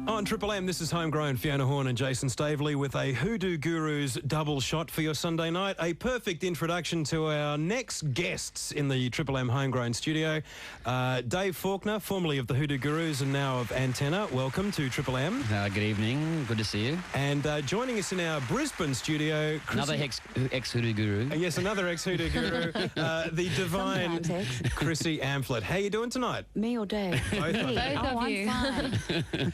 On Triple M, this is Homegrown, Fiona Horne and Jason Staveley with a Hoodoo Gurus double shot for your Sunday night. A perfect introduction to our next guests in the Triple M Homegrown studio. Dave Faulkner, formerly of the Hoodoo Gurus and now of Antenna. Welcome to Triple M. Good evening. Good to see you. And joining us in our Brisbane studio... Chrissy. Another ex-Hoodoo Guru. Yes, another ex-Hoodoo Guru. The divine Chrissy Amphlett. How you doing tonight? Me or Dave? Both of you. I'm fine.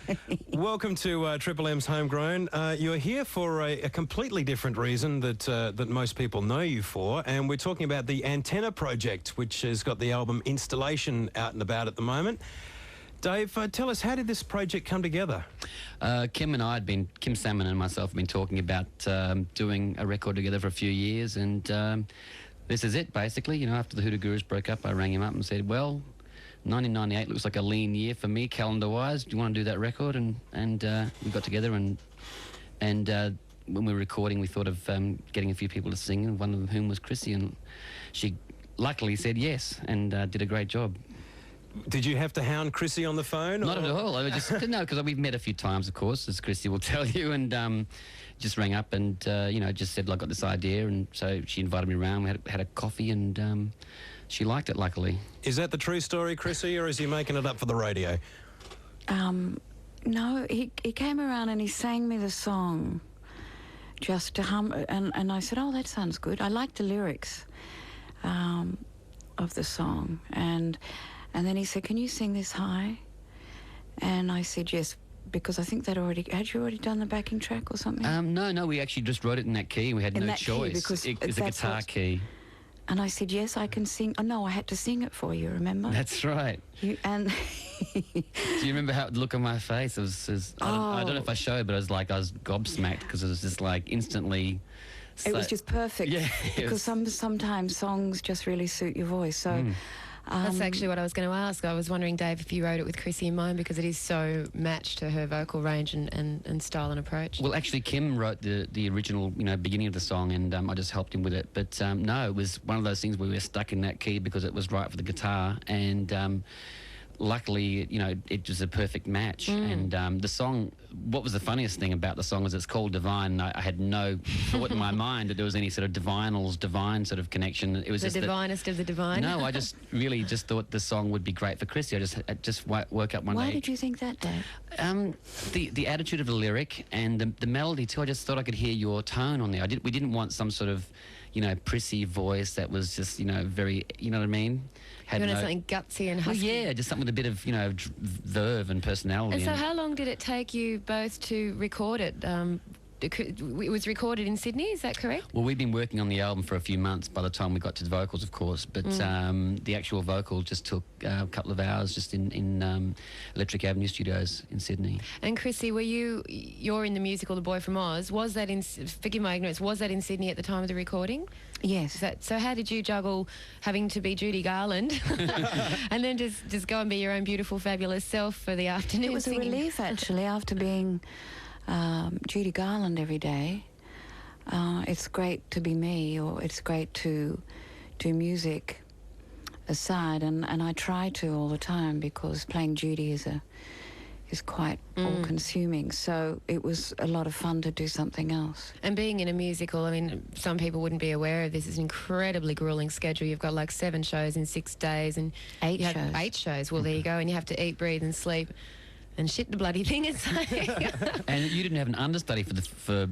Welcome to Triple M's Homegrown. You're here for a completely different reason that most people know you for, and we're talking about the Antenna project, which has got the album Installation out and about at the moment. Dave, tell us, how did this project come together? Kim Salmon and myself have been talking about doing a record together for a few years, and this is it, basically. You know, after the Hoodoo Gurus broke up, I rang him up and said, well, 1998 looks like a lean year for me, calendar-wise. Do you want to do that record? And we got together, and when we were recording, we thought of getting a few people to sing, and one of whom was Chrissy, and she luckily said yes and did a great job. Did you have to hound Chrissy on the phone? Not at all. I just no, because we've met a few times, of course, as Chrissy will tell you, and just rang up and just said, I got this idea, and so she invited me around. We had a coffee, and she liked it, luckily. Is that the true story, Chrissy, or is he making it up for the radio? No, he came around and he sang me the song just to hum, and I said, oh, that sounds good. I liked the lyrics of the song, and then he said, can you sing this high? And I said yes, because I think had you already done the backing track or something? No, we actually just wrote it in that key. We had no choice. Because it's a guitar key. And I said, yes, I can sing. Oh, no, I had to sing it for you, remember? That's right. Do you remember how the look on my face? It was I don't know if I showed, but I was gobsmacked, because it was just like instantly... It was just perfect. Yeah. Because sometimes songs just really suit your voice. So... That's actually what I was going to ask. I was wondering, Dave, if you wrote it with Chrissy in mind, because it is so matched to her vocal range and style and approach. Well, actually, Kim wrote the original, beginning of the song, and I just helped him with it. But no, it was one of those things where we were stuck in that key because it was right for the guitar, and luckily, it was a perfect match. And the song, what was the funniest thing about the song is it's called Divine. I had no thought in my mind that there was any sort of divine sort of connection. It was the divinest of the divine. No, I just really just thought the song would be great for Chrissy. I just woke up one day. Why did you think that, Dave? The attitude of the lyric and the melody too. I just thought I could hear your tone on there. We didn't want some sort of prissy voice that was just very, you know what I mean? You wanted something gutsy and husky. Well, yeah, just something with a bit of, verve and personality. And so how long did it take you both to record it? It was recorded in Sydney, is that correct? Well, we've been working on the album for a few months by the time we got to the vocals, of course, but the actual vocal just took a couple of hours just in Electric Avenue Studios in Sydney. And Chrissy, you're in the musical The Boy from Oz. Was that forgive my ignorance, was that in Sydney at the time of the recording? Yes. So how did you juggle having to be Judy Garland and then just go and be your own beautiful, fabulous self for the afternoon? It was singing? a relief, actually, after being Judy Garland every day. It's great to be me, or it's great to do music aside, and I try to all the time, because playing Judy is quite all-consuming. So it was a lot of fun to do something else. And being in a musical, I mean, some people wouldn't be aware of this. It's an incredibly grueling schedule. You've got 7 shows in 6 days, and 8 shows. 8 shows. Well, there you go. And you have to eat, breathe, and sleep. And shit the bloody thing, it's like... And you didn't have an understudy for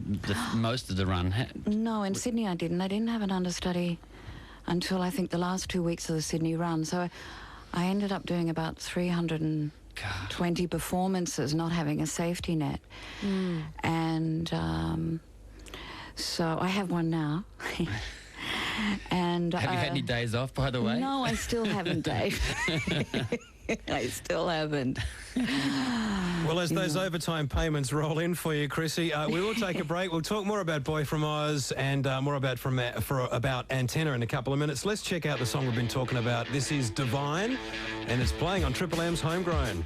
most of the run? No, in Sydney I didn't. I didn't have an understudy until I think the last 2 weeks of the Sydney run. So I ended up doing about 320 performances, not having a safety net. And so I have one now. And have you had any days off, by the way? No, I still haven't, Dave. I still haven't. Well, as those overtime payments roll in for you, Chrissy, we will take a break. We'll talk more about Boy from Oz and more about Antenna in a couple of minutes. Let's check out the song we've been talking about. This is Divine, and it's playing on Triple M's Homegrown.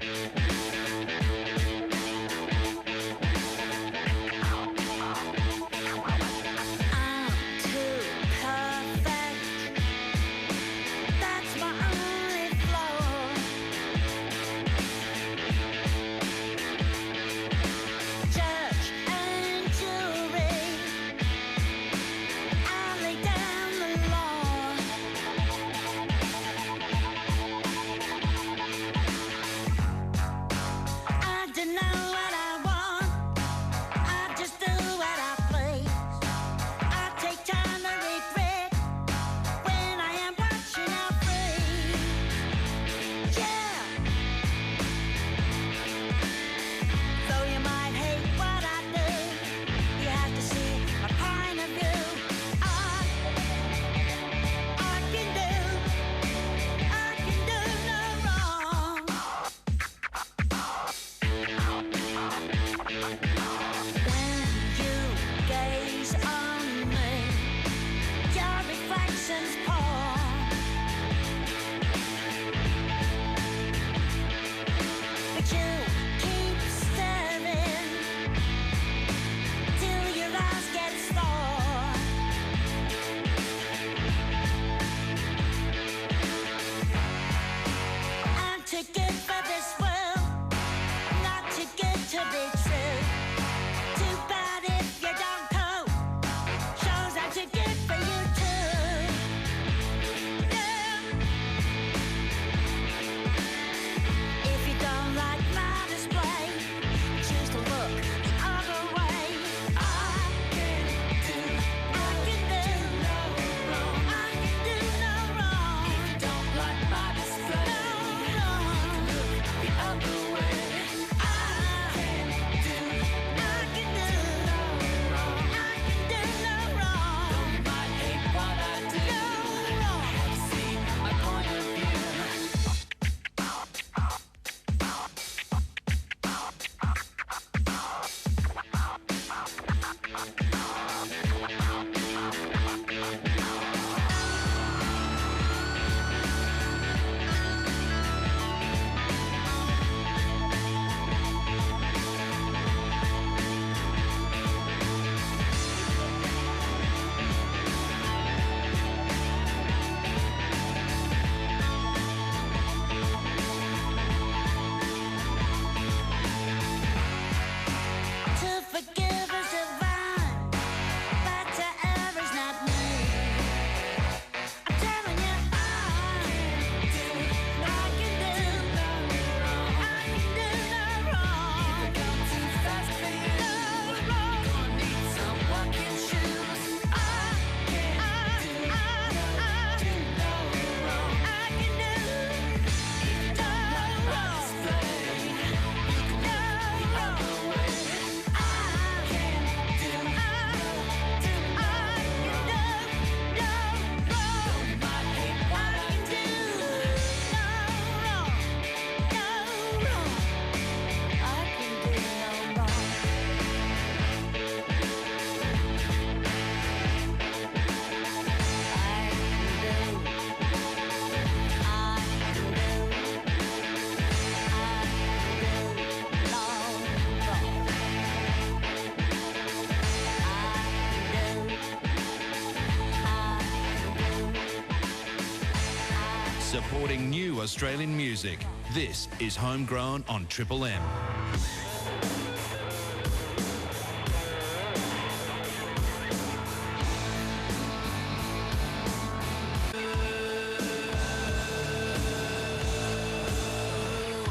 supporting new Australian music. This is Homegrown on Triple M.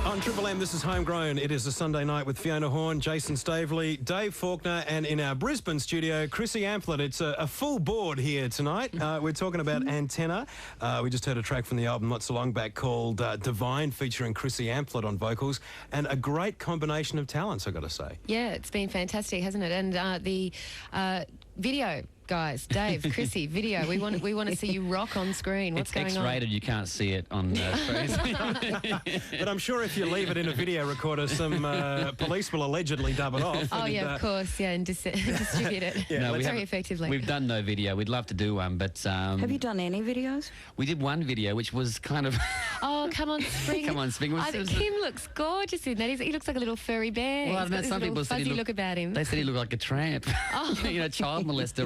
On Triple M, this is Homegrown. It is a Sunday night with Fiona Horne, Jason Staveley, Dave Faulkner, and in our Brisbane studio, Chrissy Amphlett. It's a full board here tonight. We're talking about Antenna. We just heard a track from the album not so long back called Divine, featuring Chrissy Amphlett on vocals, and a great combination of talents, I've got to say. Yeah, it's been fantastic, hasn't it? And the video, guys, Dave, Chrissy, video. We want to see you rock on screen. What's going on? It's X-rated. You can't see it on screen. But I'm sure if you leave it in a video recorder, some police will allegedly dub it off. Oh, and, yeah, of course, yeah, and distribute it very effectively. We've done no video. We'd love to do one, but... Have you done any videos? We did one video, which was kind of... Oh, come on, Spring. Come on, Spring. Kim looks gorgeous in that. He looks like a little furry bear. Well, He's got this some people said fuzzy look about him. They said he looked like a tramp. Oh. You know, child molester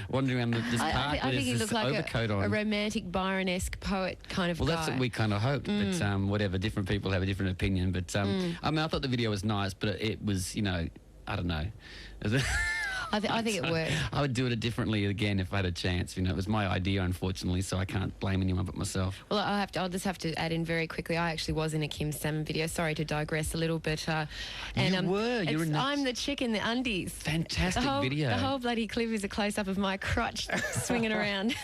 wandering around this park I with think he his looked like overcoat on. a romantic Byron-esque poet kind of guy. Well, that's what we kind of hoped, but whatever, different people have a different opinion. But, I mean, I thought the video was nice, but it was, you know, I don't know. I think it worked. I would do it differently again if I had a chance. You know, it was my idea, unfortunately, so I can't blame anyone but myself. Well, I'll just have to add in very quickly. I actually was in a Kim Salmon video. Sorry to digress a little bit. And, you were. You were in I'm the chick in the undies. Fantastic video. The whole bloody clip is a close-up of my crotch swinging around.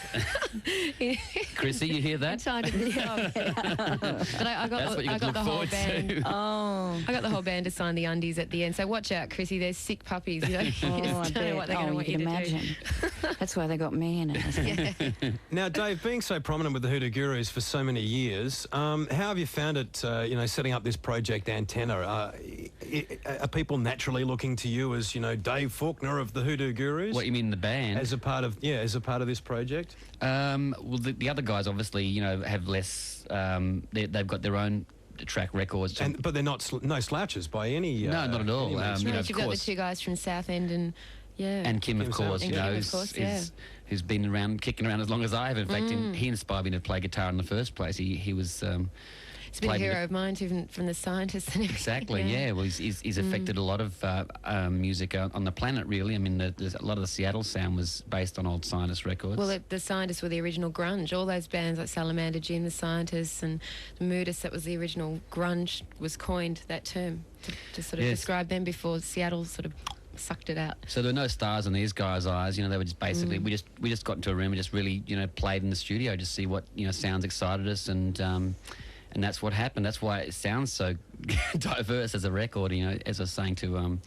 Chrissy, you hear that? But I got the whole band. Oh. I got the whole band to sign the undies at the end. So watch out, Chrissy. There's sick puppies. You know, you just don't know what they're going to want you to imagine. do. That's why they got me in it. Isn't it? Now, Dave, being so prominent with the Hoodoo Gurus for so many years, how have you found it, you know, setting up this project Antenna? Are people naturally looking to you as, you know, Dave Faulkner of the Hoodoo Gurus? What, you mean the band? As a part of this project? Well, the other guys obviously, you know, have less. They've got their own track records, but they're not no slouches by any. No, not at all. You know, You've got the two guys from Southend and. Yeah. And Kim, of course, you know, who's been around, kicking around as long as I have. In fact, he inspired me to play guitar in the first place. He was... He's been a hero of mine too, from the scientists and everything. Exactly, yeah. Well, he's affected a lot of music on the planet, really. I mean, a lot of the Seattle sound was based on old Scientist records. Well, the Scientists were the original grunge. All those bands like Salamander, Jim, the Scientists, and the Moodus, that was the original grunge, was coined, that term, to sort of describe them before Seattle sort of sucked it out. So there were no stars in these guys' eyes. You know, they were just basically we just got into a room and just really, you know, played in the studio, just see what, you know, sounds excited us, and that's what happened. That's why it sounds so diverse as a record. You know, as I was saying to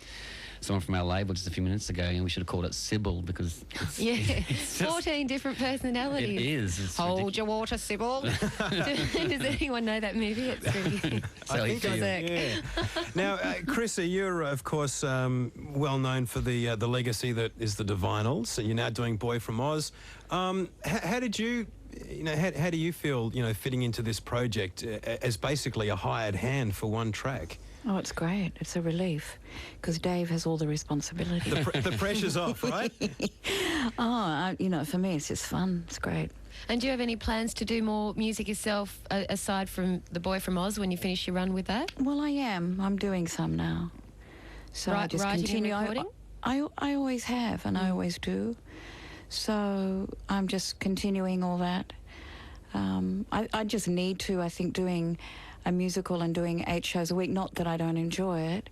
someone from our label just a few minutes ago, you know, we should have called it Sybil, because it's 14 different personalities. It is. It's Hold your water, Sybil. Does anyone know that movie? It's really I think yeah. Now, Chrissy, you're of course well known for the legacy that is the Divinals. So you're now doing Boy from Oz. How did you? You know, how do you feel, you know, fitting into this project as basically a hired hand for one track? Oh, it's great. It's a relief because Dave has all the responsibility. The pressure's off, right? You know, for me, it's just fun. It's great. And do you have any plans to do more music yourself aside from The Boy from Oz when you finish your run with that? Well, I am. I'm doing some now. So I just continue. And recording? I always have, and I always do. So I'm just continuing all that. I just need to, I think, doing a musical and doing 8 shows a week. Not that I don't enjoy it,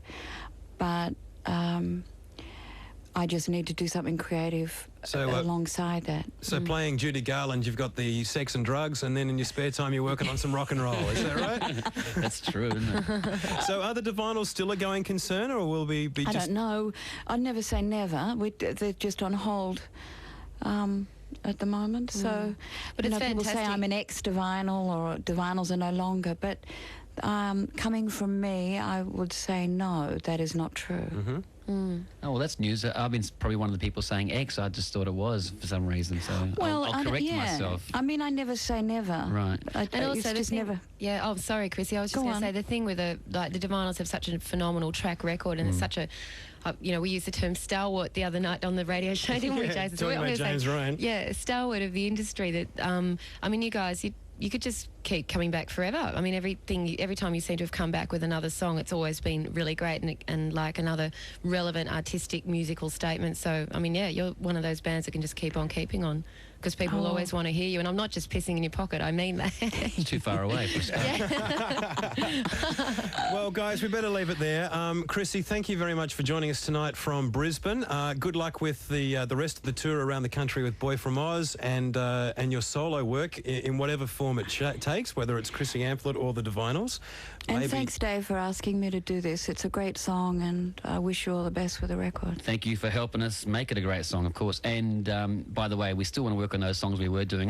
but I just need to do something creative alongside that. So playing Judy Garland, you've got the sex and drugs, and then in your spare time you're working on some rock and roll. Is that right? That's true, isn't it? So are the Divinals still a going concern, or will we be I don't know. I'd never say never. They're just on hold at the moment. So, but it's people say I'm an ex-Divinal or Divinals are no longer, but coming from me, I would say no, that is not true. Oh, well, that's news. I've been probably one of the people saying ex. I just thought it was for some reason, so I'll correct myself. I mean, I never say never. Right. And also, it's just never. Yeah. Oh, sorry, Chrissy. I was just going to say the thing with the Divinals have such a phenomenal track record, and it's such a, you know, we used the term stalwart the other night on the radio show, didn't we, Jason? Talking about James Ryan. Yeah, stalwart of the industry. That I mean, you guys, you could just keep coming back forever. I mean, every time you seem to have come back with another song, it's always been really great and like another relevant artistic musical statement. So, I mean, yeah, you're one of those bands that can just keep on keeping on, because people will always want to hear you. And I'm not just pissing in your pocket, I mean that. It's too far away for a start. Well, guys, we better leave it there. Chrissy, thank you very much for joining us tonight from Brisbane. Good luck with the rest of the tour around the country with Boy From Oz, and your solo work in whatever form it takes, whether it's Chrissy Amphlett or the Divinals. And thanks, Dave, for asking me to do this. It's a great song, and I wish you all the best with the record. Thank you for helping us make it a great song, of course. And by the way, we still want to work on those songs we were doing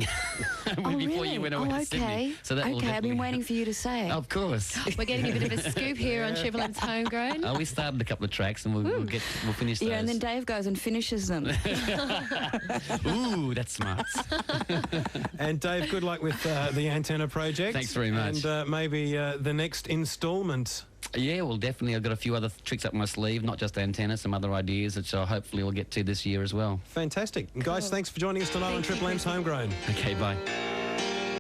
before really? you went away to Sydney. So that will Okay, I've definitely been waiting for you to say it. Of course. We're getting a bit of a scoop here on Triple M's Homegrown. We started a couple of tracks and we'll finish those. Yeah, and then Dave goes and finishes them. Ooh, that's smart. And Dave, good luck with the Antenna project. Thanks very much. And maybe the next instalment. Yeah, well, definitely. I've got a few other tricks up my sleeve, not just Antenna, some other ideas, which I hopefully will get to this year as well. Fantastic. Guys, thanks for joining us tonight on Triple M's Homegrown. Okay, bye.